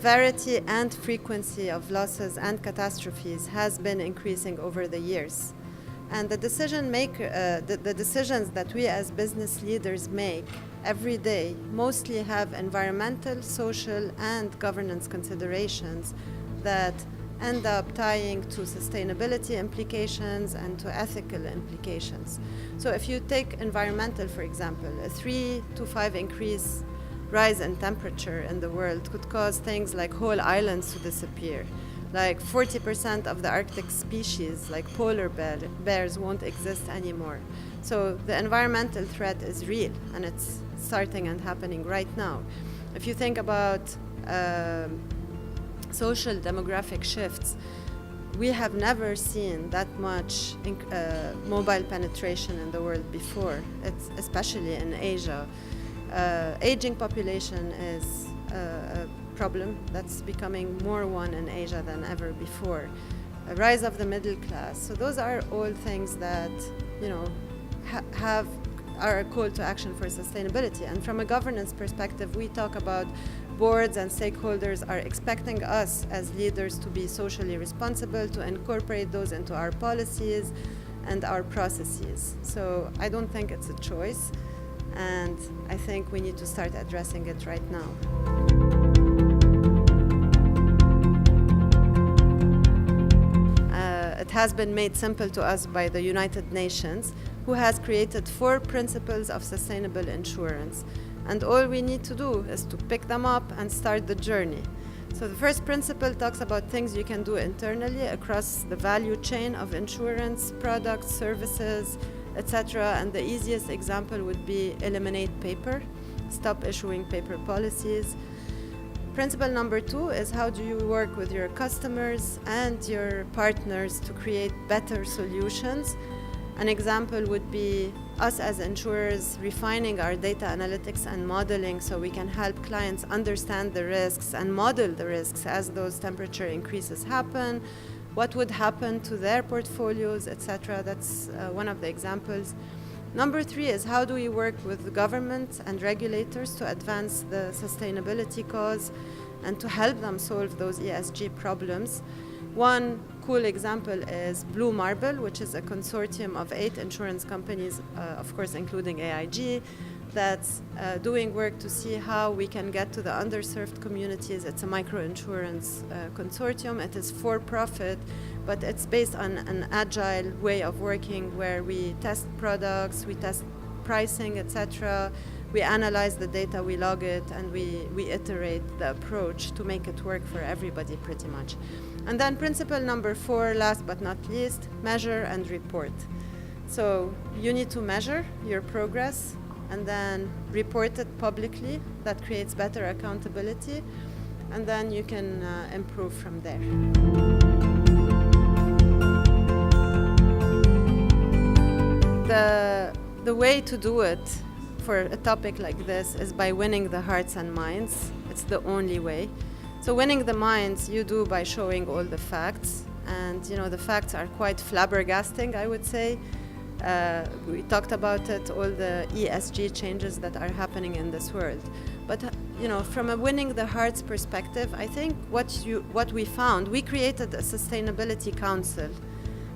severity and frequency of losses and catastrophes has been increasing over the years. And the decisions that we as business leaders make every day mostly have environmental, social, and governance considerations that end up tying to sustainability implications and to ethical implications. So if you take environmental, for example, a 3 to 5 increase rise in temperature in the world could cause things like whole islands to disappear. Like 40% of the Arctic species, like polar bears, won't exist anymore. So the environmental threat is real, and it's starting and happening right now. If you think about social demographic shifts, we have never seen that much mobile penetration in the world before, especially in Asia. Aging population is a problem that's becoming more one in Asia than ever before. A rise of the middle class. So those are all things that, are a call to action for sustainability. And from a governance perspective, we talk about boards and stakeholders are expecting us as leaders to be socially responsible, to incorporate those into our policies and our processes. So I don't think it's a choice, and I think we need to start addressing it right now. It has been made simple to us by the United Nations, who has created 4 principles of sustainable insurance. And all we need to do is to pick them up and start the journey. So the first principle talks about things you can do internally across the value chain of insurance, products, services, etc. And the easiest example would be eliminate paper, stop issuing paper policies. Principle number 2 is how do you work with your customers and your partners to create better solutions. An example would be us as insurers refining our data analytics and modeling so we can help clients understand the risks and model the risks as those temperature increases happen, what would happen to their portfolios, etc. That's one of the examples. Number 3 is how do we work with the government and regulators to advance the sustainability cause and to help them solve those ESG problems. One cool example is Blue Marble, which is a consortium of 8 insurance companies, of course including AIG, that's doing work to see how we can get to the underserved communities. It's a micro-insurance consortium. It is for profit, but it's based on an agile way of working where we test products, we test pricing, etc. We analyze the data, we log it, and we iterate the approach to make it work for everybody pretty much. And then principle number 4, last but not least, measure and report. So you need to measure your progress and then report it publicly. That creates better accountability, and then you can improve from there. The way to do it for a topic like this is by winning the hearts and minds. It's the only way. So winning the minds you do by showing all the facts, and the facts are quite flabbergasting, I would say. We talked about it, all the ESG changes that are happening in this world. But from a winning the hearts perspective, I think what we found, we created a sustainability council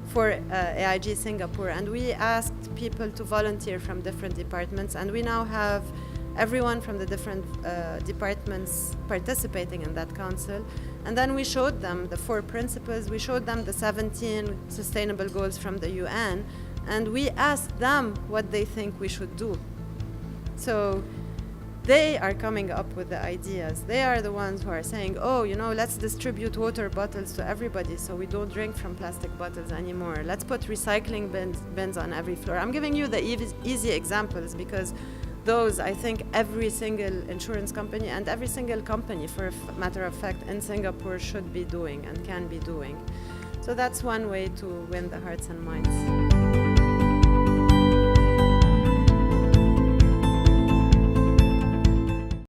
for AIG Singapore, and we asked people to volunteer from different departments, and we now have everyone from the different departments participating in that council. And then we showed them the 4 principles, we showed them the 17 sustainable goals from the UN, and we asked them what they think we should do. So they are coming up with the ideas. They are the ones who are saying, let's distribute water bottles to everybody so we don't drink from plastic bottles anymore. Let's put recycling bins on every floor. I'm giving you the easy examples because those, I think, every single insurance company and every single company, for a matter of fact, in Singapore should be doing and can be doing. So that's one way to win the hearts and minds.